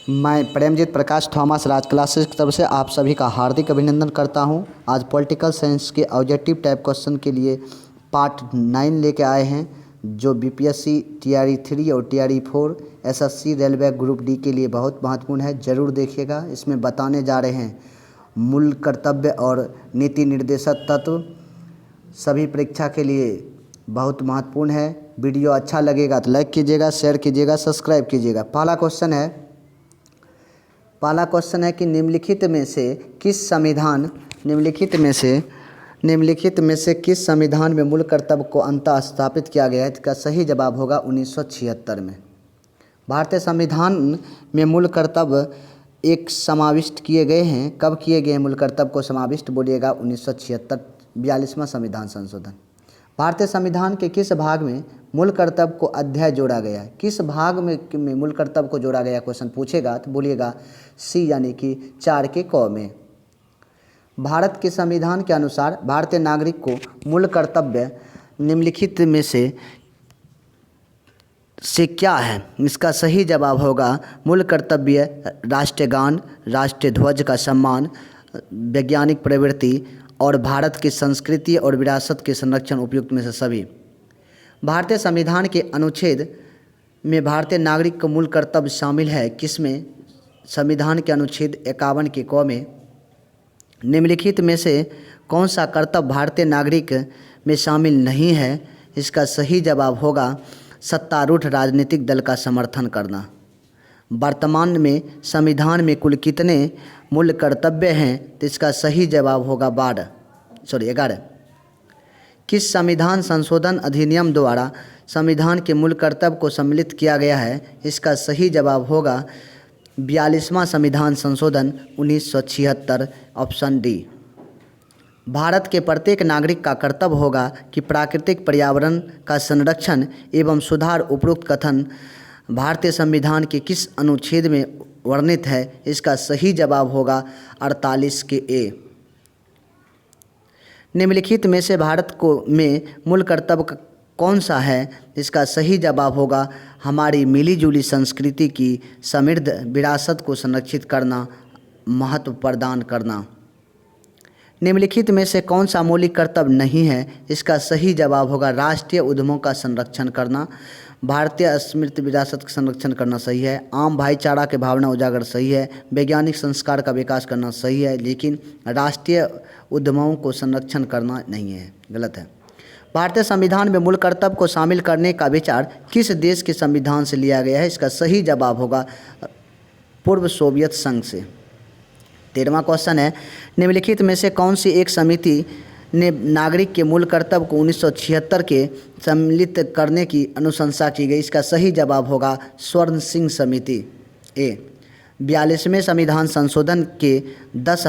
मैं प्रेमजीत प्रकाश थॉमस राज क्लासेस की तरफ से आप सभी का हार्दिक अभिनंदन करता हूं। आज पॉलिटिकल साइंस के ऑब्जेक्टिव टाइप क्वेश्चन के लिए पार्ट 9 लेके आए हैं, जो बीपीएससी टीआरई 3 और TRE 4 SSC railway group D के लिए बहुत महत्वपूर्ण है। ज़रूर देखिएगा। इसमें बताने जा रहे हैं मूल कर्तव्य और नीति निर्देशक तत्व, सभी परीक्षा के लिए बहुत महत्वपूर्ण है। वीडियो अच्छा लगेगा तो लाइक कीजिएगा, शेयर कीजिएगा, सब्सक्राइब कीजिएगा। पहला क्वेश्चन है कि निम्नलिखित में से किस संविधान में मूल कर्तव्य को अंततः स्थापित किया गया है? इसका सही जवाब होगा 1976 में। भारतीय संविधान में मूल कर्तव्य एक समाविष्ट किए गए हैं। कब किए गए मूल कर्तव्य को समाविष्ट? बोलिएगा 1976, 42वां संविधान संशोधन। भारतीय संविधान के किस भाग में मूल कर्तव्य को अध्याय जोड़ा गया है? किस भाग में मूल कर्तव्य को जोड़ा गया? क्वेश्चन पूछेगा तो बोलिएगा सी, यानी कि 4 के क में। भारत के संविधान के अनुसार भारतीय नागरिक को मूल कर्तव्य निम्नलिखित में से क्या है? इसका सही जवाब होगा मूल कर्तव्य राष्ट्रीय गान, राष्ट्रीय ध्वज का सम्मान, वैज्ञानिक प्रवृत्ति और भारत की संस्कृति और विरासत के संरक्षण, उपयुक्त में से सभी। भारतीय संविधान के अनुच्छेद में भारतीय नागरिक का मूल कर्तव्य शामिल है किसमें? संविधान के अनुच्छेद 51 के क में। निम्नलिखित में से कौन सा कर्तव्य भारतीय नागरिक में शामिल नहीं है? इसका सही जवाब होगा सत्तारूढ़ राजनीतिक दल का समर्थन करना। वर्तमान में संविधान में कुल कितने मूल कर्तव्य हैं? तो इसका सही जवाब होगा 11। किस संविधान संशोधन अधिनियम द्वारा संविधान के मूल कर्तव्य को सम्मिलित किया गया है? इसका सही जवाब होगा 42वां संविधान संशोधन 1976, ऑप्शन डी। भारत के प्रत्येक नागरिक का कर्तव्य होगा कि प्राकृतिक पर्यावरण का संरक्षण एवं सुधार। उपरोक्त कथन भारतीय संविधान के किस अनुच्छेद में वर्णित है? इसका सही जवाब होगा 48 के ए। निम्नलिखित में से भारत में मूल कर्तव्य कौन सा है? इसका सही जवाब होगा हमारी मिलीजुली संस्कृति की समृद्ध विरासत को संरक्षित करना, महत्व प्रदान करना। निम्नलिखित में से कौन सा मौलिक कर्तव्य नहीं है? इसका सही जवाब होगा राष्ट्रीय उद्यमों का संरक्षण करना, भारतीय स्मृति विरासत का संरक्षण करना सही है, आम भाईचारा के भावना उजागर सही है, वैज्ञानिक संस्कार का विकास करना सही है, लेकिन राष्ट्रीय उद्यमों को संरक्षण करना नहीं है, गलत है। भारतीय संविधान में मूल कर्तव्य को शामिल करने का विचार किस देश के संविधान से लिया गया है? इसका सही जवाब होगा पूर्व सोवियत संघ से। 13वां क्वेश्चन है, निम्नलिखित में से कौन सी एक समिति ने नागरिक के मूल कर्तव्य को 1976 के सम्मिलित करने की अनुशंसा की गई? इसका सही जवाब होगा स्वर्ण सिंह समिति ए। 42वें संविधान संशोधन के 10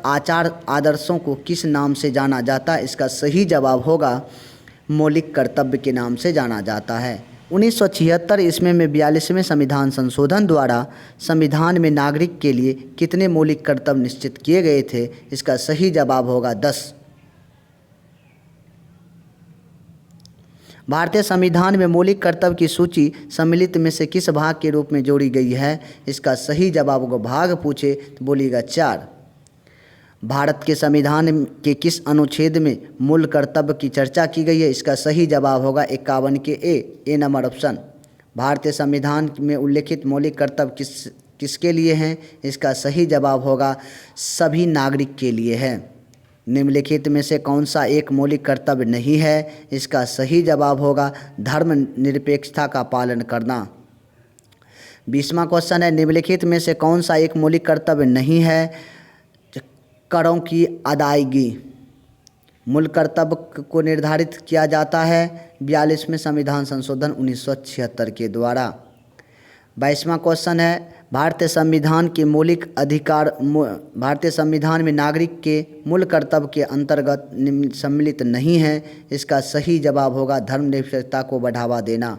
आचार आदर्शों को किस नाम से जाना जाता है? इसका सही जवाब होगा मौलिक कर्तव्य के नाम से जाना जाता है। 1976 ईस्वी में 42वें संविधान संशोधन द्वारा संविधान में नागरिक के लिए कितने मौलिक कर्तव्य निश्चित किए गए थे? इसका सही जवाब होगा 10। भारतीय संविधान में मौलिक कर्तव्य की सूची सम्मिलित में से किस भाग के रूप में जोड़ी गई है? इसका सही जवाब होगा, भाग पूछे तो बोलिएगा 4। भारत के संविधान के किस अनुच्छेद में मूल कर्तव्य की चर्चा की गई है? इसका सही जवाब होगा 51 के ए नंबर ऑप्शन। भारतीय संविधान में उल्लेखित मौलिक कर्तव्य किसके लिए हैं? इसका सही जवाब होगा सभी नागरिक के लिए है। निम्नलिखित में से कौन सा एक मौलिक कर्तव्य नहीं है? इसका सही जवाब होगा धर्मनिरपेक्षता का पालन करना। 20वां क्वेश्चन है, निम्नलिखित में से कौन सा एक मौलिक कर्तव्य नहीं है? करों की अदायगी। मूल कर्तव्य को निर्धारित किया जाता है 42वें संविधान संशोधन 1976 के द्वारा। 22वां क्वेश्चन है, भारतीय संविधान में नागरिक के मूल कर्तव्य के अंतर्गत सम्मिलित नहीं है। इसका सही जवाब होगा धर्मनिरपेक्षता को बढ़ावा देना।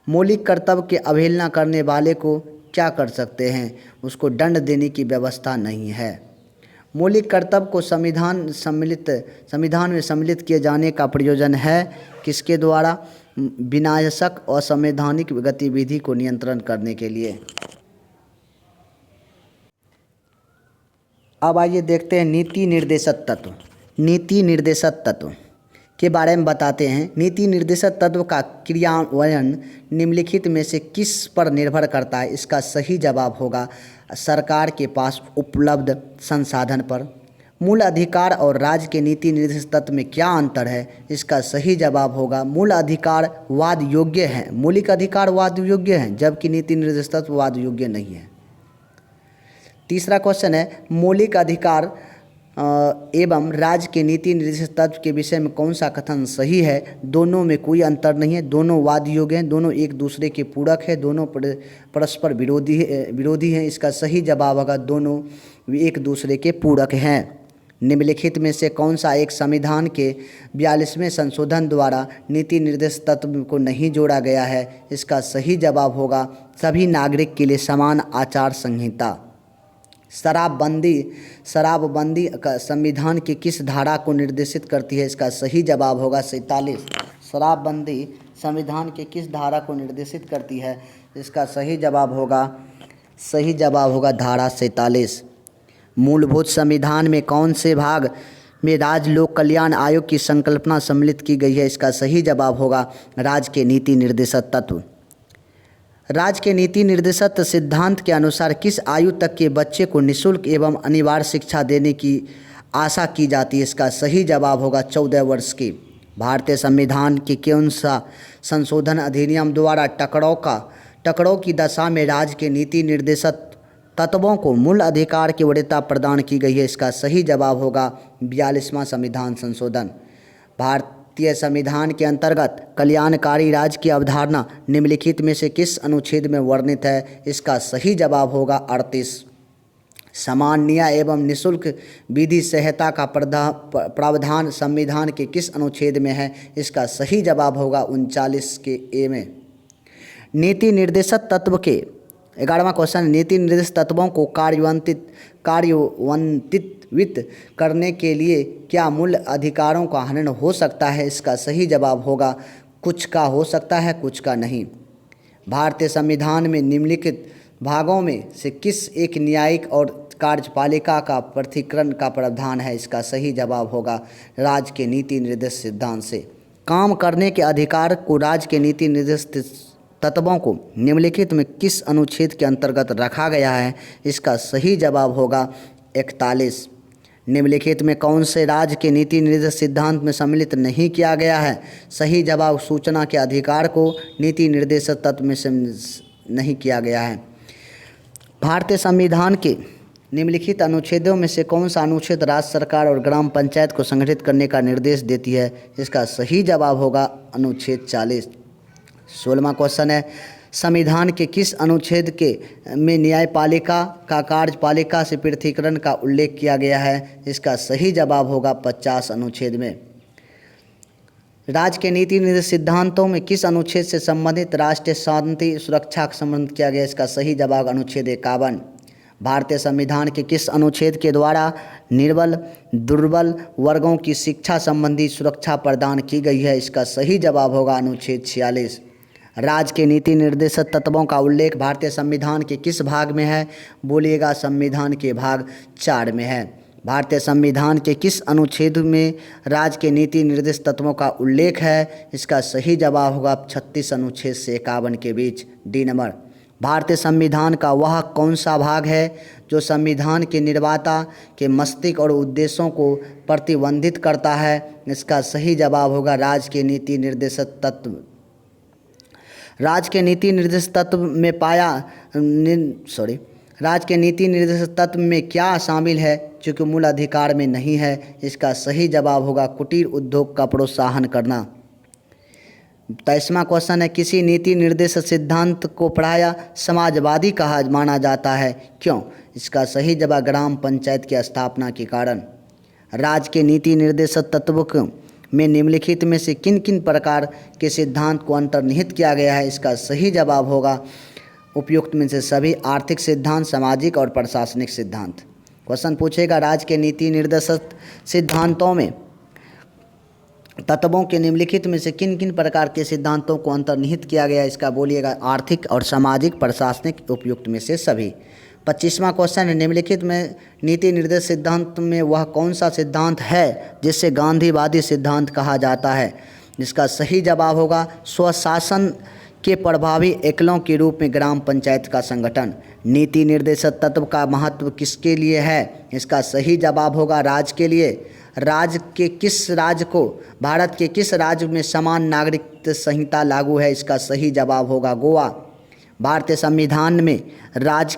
मौलिक कर्तव्य की अवहेलना करने वाले को क्या कर सकते हैं? उसको दंड देने की व्यवस्था नहीं है। मौलिक कर्तव्य को संविधान में सम्मिलित किए जाने का प्रयोजन है किसके द्वारा? विनाशक असंवैधानिक गतिविधि को नियंत्रण करने के लिए। अब आइए देखते हैं नीति निर्देशक तत्व। नीति निर्देशक तत्व के बारे में बताते हैं। नीति निर्देशक तत्व का क्रियान्वयन निम्नलिखित में से किस पर निर्भर करता है? इसका सही जवाब होगा सरकार के पास उपलब्ध संसाधन पर। मूल अधिकार और राज्य के नीति निर्देशक तत्व में क्या अंतर है? इसका सही जवाब होगा मूल अधिकार वाद योग्य है, मौलिक अधिकार वाद योग्य हैं, जबकि नीति निर्देशक तत्व वाद योग्य नहीं है। तीसरा क्वेश्चन है मौलिक अधिकार एवं राज्य के नीति निर्देशक तत्व के विषय में कौन सा कथन सही है? दोनों में कोई अंतर नहीं है, दोनों वाद योग्य हैं, दोनों एक दूसरे के पूरक है, दोनों परस्पर विरोधी हैं। इसका सही जवाब होगा दोनों एक दूसरे के पूरक हैं। निम्नलिखित में से कौन सा एक संविधान के 42वें संशोधन द्वारा नीति निर्देशक तत्व को नहीं जोड़ा गया है? इसका सही जवाब होगा सभी नागरिक के लिए समान आचार संहिता। शराबबंदी का संविधान की किस धारा को निर्देशित करती है? इसका सही जवाब होगा 47। शराबबंदी संविधान के किस धारा को निर्देशित करती है? इसका सही जवाब होगा धारा 47। मूलभूत संविधान में कौन से भाग में राज्य लोक कल्याण आयोग की संकल्पना सम्मिलित की गई है? इसका सही जवाब होगा राज्य के नीति निर्देशक तत्व। राज्य के नीति निर्देशक सिद्धांत के अनुसार किस आयु तक के बच्चे को निःशुल्क एवं अनिवार्य शिक्षा देने की आशा की जाती है? इसका सही जवाब होगा 14 वर्ष की। भारतीय संविधान के कौन सा संशोधन अधिनियम द्वारा टकराव की दशा में राज्य के नीति निर्देशक तत्वों को मूल अधिकार की वरीयता प्रदान की गई है? इसका सही जवाब होगा 42वां संविधान संशोधन। भारतीय संविधान के अंतर्गत कल्याणकारी राज्य की अवधारणा निम्नलिखित में से किस अनुच्छेद में वर्णित है? इसका सही जवाब होगा 38। समान न्याय एवं निःशुल्क विधि सहायता का प्रावधान संविधान के किस अनुच्छेद में है? इसका सही जवाब होगा 39 के ए में। नीति निर्देशक तत्व के 11वां क्वेश्चन, नीति निर्देशक तत्वों को कार्यान्वित करने के लिए क्या मूल अधिकारों का हनन हो सकता है? इसका सही जवाब होगा कुछ का हो सकता है, कुछ का नहीं। भारतीय संविधान में निम्नलिखित भागों में से किस एक न्यायिक और कार्यपालिका का पृथक्करण का प्रावधान है? इसका सही जवाब होगा राज्य के नीति निर्देशक सिद्धांत से। काम करने के अधिकार को राज्य के नीति निर्देशक तत्वों को निम्नलिखित में किस अनुच्छेद के अंतर्गत रखा गया है? इसका सही जवाब होगा 41। निम्नलिखित में कौन से राज्य के नीति निर्देशक सिद्धांत में सम्मिलित नहीं किया गया है? सही जवाब सूचना के अधिकार को नीति निर्देशक तत्व में नहीं किया गया है। भारतीय संविधान के निम्नलिखित अनुच्छेदों में से कौन सा अनुच्छेद राज्य सरकार और ग्राम पंचायत को संगठित करने का निर्देश देती है? इसका सही जवाब होगा अनुच्छेद 40। 16वां क्वेश्चन है संविधान के किस अनुच्छेद में न्यायपालिका का कार्यपालिका से पृथक्करण का उल्लेख किया गया है? इसका सही जवाब होगा 50 अनुच्छेद में। राज्य के नीति निर्देशक सिद्धांतों में किस अनुच्छेद से संबंधित राष्ट्रीय शांति सुरक्षा का संबंध किया गया? इसका सही जवाब अनुच्छेद 51। भारतीय संविधान के किस अनुच्छेद के द्वारा निर्बल दुर्बल वर्गों की शिक्षा संबंधी सुरक्षा प्रदान की गई है? इसका सही जवाब होगा अनुच्छेद 46। राज्य के नीति निर्देशक तत्वों का उल्लेख भारतीय संविधान के किस भाग में है? बोलिएगा संविधान के भाग 4 में है। भारतीय संविधान के किस अनुच्छेद में राज्य के नीति निर्देशक तत्वों का उल्लेख है? इसका सही जवाब होगा 36 अनुच्छेद से 51 के बीच, डी नंबर। भारतीय संविधान का वह कौन सा भाग है जो संविधान के निर्माता के मस्तिष्क और उद्देश्यों को प्रतिबंधित करता है? इसका सही जवाब होगा राज्य के नीति निर्देशक तत्व। राज्य के नीति निर्देशक तत्व में राज्य के नीति निर्देशक तत्व में क्या शामिल है जो कि मूल अधिकार में नहीं है? इसका सही जवाब होगा कुटीर उद्योग का प्रोत्साहन करना। 23वां क्वेश्चन है किसी नीति निर्देशक सिद्धांत को प्रायः समाजवादी कहा माना जाता है, क्यों? इसका सही जवाब ग्राम पंचायत की स्थापना के कारण। राज्य के नीति निर्देशक तत्व में निम्नलिखित में से किन किन प्रकार के सिद्धांत को अंतर्निहित किया गया है? इसका सही जवाब होगा उपयुक्त में से सभी आर्थिक सिद्धांत, सामाजिक और प्रशासनिक सिद्धांत। क्वेश्चन पूछेगा राज्य के नीति निर्देशक सिद्धांतों में तत्वों के निम्नलिखित में से किन किन प्रकार के सिद्धांतों को अंतर्निहित किया गया, इसका बोलिएगा आर्थिक और सामाजिक प्रशासनिक उपयुक्त में से सभी। 25वां क्वेश्चन है, निम्नलिखित में नीति निर्देश सिद्धांत में वह कौन सा सिद्धांत है जिसे गांधीवादी सिद्धांत कहा जाता है, जिसका सही जवाब होगा स्वशासन के प्रभावी एकलों के रूप में ग्राम पंचायत का संगठन। नीति निर्देशक तत्व का महत्व किसके लिए है, इसका सही जवाब होगा राज्य के लिए। भारत के किस राज्य में समान नागरिकता संहिता लागू है, इसका सही जवाब होगा गोवा। भारतीय संविधान में राज्य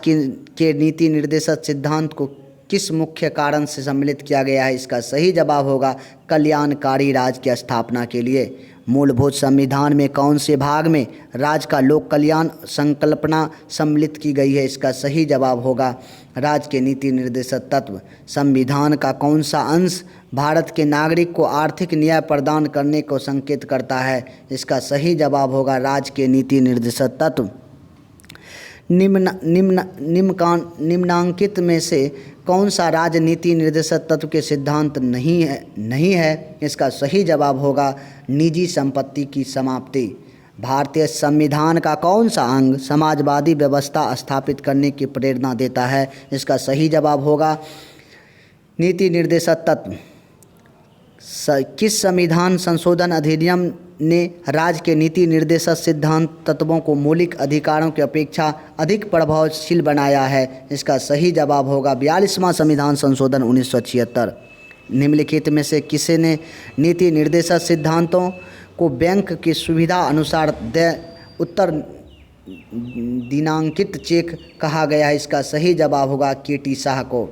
के नीति निर्देशक सिद्धांत को किस मुख्य कारण से सम्मिलित किया गया है, इसका सही जवाब होगा कल्याणकारी राज्य की स्थापना के लिए। मूलभूत संविधान में कौन से भाग में राज्य का लोक कल्याण संकल्पना सम्मिलित की गई है, इसका सही जवाब होगा राज्य के नीति निर्देशक तत्व। संविधान का कौन सा अंश भारत के नागरिक को आर्थिक न्याय प्रदान करने को संकेत करता है, इसका सही जवाब होगा राज्य के नीति निर्देशक तत्व। निम्नांकित में से कौन सा राजनीति निर्देशक तत्व के सिद्धांत नहीं है, इसका सही जवाब होगा निजी संपत्ति की समाप्ति। भारतीय संविधान का कौन सा अंग समाजवादी व्यवस्था स्थापित करने की प्रेरणा देता है, इसका सही जवाब होगा नीति निर्देशक तत्व। किस संविधान संशोधन अधिनियम ने राज्य के नीति निर्देशक सिद्धांत तत्वों को मौलिक अधिकारों की अपेक्षा अधिक प्रभावशील बनाया है, इसका सही जवाब होगा 42वां संविधान संशोधन 1976। निम्नलिखित में से किसी ने नीति निर्देशक सिद्धांतों को बैंक की सुविधा अनुसार उत्तर दिनांकित चेक कहा गया है, इसका सही जवाब होगा केटी शाह को।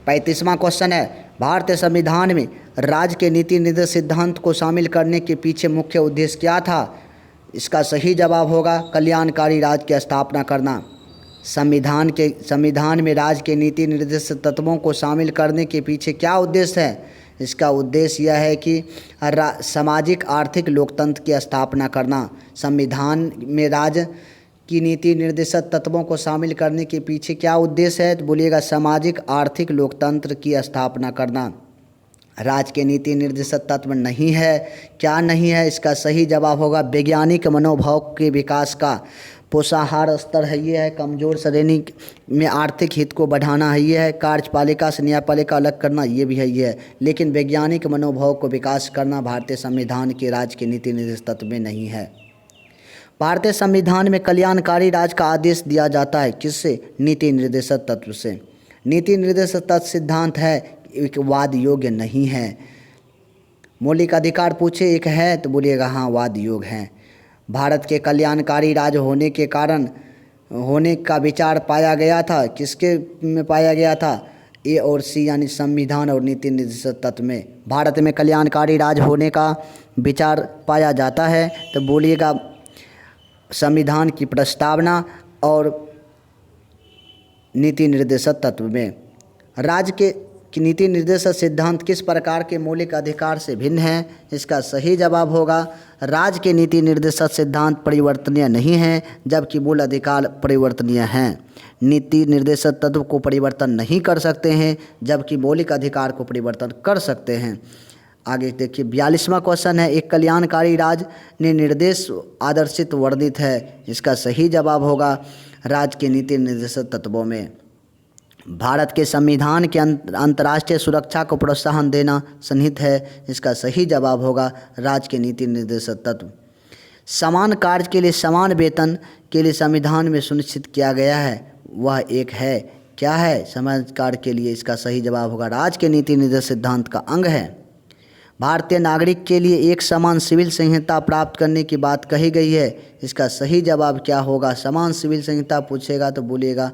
35वां क्वेश्चन है, भारतीय संविधान में राज्य के नीति निर्देशक सिद्धांत को शामिल करने के पीछे मुख्य उद्देश्य क्या था, इसका सही जवाब होगा कल्याणकारी राज्य की स्थापना करना। संविधान में राज्य के नीति निर्देशक तत्वों को शामिल करने के पीछे क्या उद्देश्य है, इसका उद्देश्य यह है कि सामाजिक आर्थिक लोकतंत्र की स्थापना करना। संविधान में राज्य की नीति निर्देशक तत्वों को शामिल करने के पीछे क्या उद्देश्य है, तो बोलिएगा सामाजिक आर्थिक लोकतंत्र की स्थापना करना। राज्य के नीति निर्देशक तत्व नहीं है, क्या नहीं है, इसका सही जवाब होगा वैज्ञानिक मनोभाव के विकास का पोषाहार स्तर है, ये है कमज़ोर श्रेणी में आर्थिक हित को बढ़ाना है, ये है कार्यपालिका से न्यायपालिका अलग करना, ये भी है, ये है। लेकिन वैज्ञानिक मनोभाव को विकास करना भारतीय संविधान के राज्य के नीति निर्देशक तत्व में नहीं है। भारतीय संविधान में कल्याणकारी राज्य का आदेश दिया जाता है किससे, नीति निर्देशक तत्व से। नीति निर्देशक तत्व सिद्धांत है एक वाद योग्य नहीं है। मौलिक अधिकार पूछे एक है तो बोलिएगा हाँ वाद योग्य है। भारत के कल्याणकारी राज्य होने का विचार पाया गया था, किसके में पाया गया था, ए और सी यानी संविधान और नीति निर्देशक तत्व में। भारत में कल्याणकारी राज्य होने का विचार पाया जाता है तो बोलिएगा संविधान की प्रस्तावना और नीति निर्देशक तत्व में। राज्य के नीति निर्देशक सिद्धांत किस प्रकार के मौलिक अधिकार से भिन्न है, इसका सही जवाब होगा राज्य के नीति निर्देशक सिद्धांत परिवर्तनीय नहीं है जबकि मूल अधिकार परिवर्तनीय हैं। नीति निर्देशक तत्व को परिवर्तन नहीं कर सकते हैं जबकि मौलिक अधिकार को परिवर्तन कर सकते हैं। आगे देखिए 42वां क्वेश्चन है, एक कल्याणकारी राज्य ने निर्देश आदर्शित वर्णित है, इसका सही जवाब होगा राज्य के नीति निर्देशक तत्वों में। भारत के संविधान के अंतर्राष्ट्रीय सुरक्षा को प्रोत्साहन देना सन्निहित है, इसका सही जवाब होगा राज्य के नीति निर्देशक तत्व। समान कार्य के लिए समान वेतन के लिए संविधान में सुनिश्चित किया गया है, वह एक है, क्या है, समान कार्य के लिए, इसका सही जवाब होगा राज्य के नीति निर्देशक सिद्धांत का अंग है। भारतीय नागरिक के लिए एक समान सिविल संहिता प्राप्त करने की बात कही गई है, इसका सही जवाब क्या होगा, समान सिविल संहिता पूछेगा तो बोलिएगा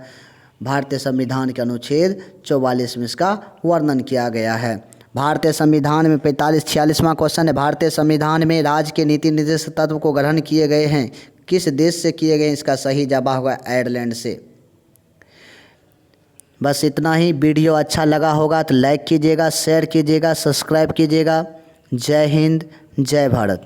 भारतीय संविधान के अनुच्छेद 44 में इसका वर्णन किया गया है। भारतीय संविधान में 46वां क्वेश्चन है, भारतीय संविधान में राज्य के नीति निर्देशक तत्व को ग्रहण किए गए हैं, किस देश से किए गए, इसका सही जवाब होगा आयरलैंड से। बस इतना ही। वीडियो अच्छा लगा होगा तो लाइक कीजिएगा, शेयर कीजिएगा, सब्सक्राइब कीजिएगा। जय हिंद, जय भारत।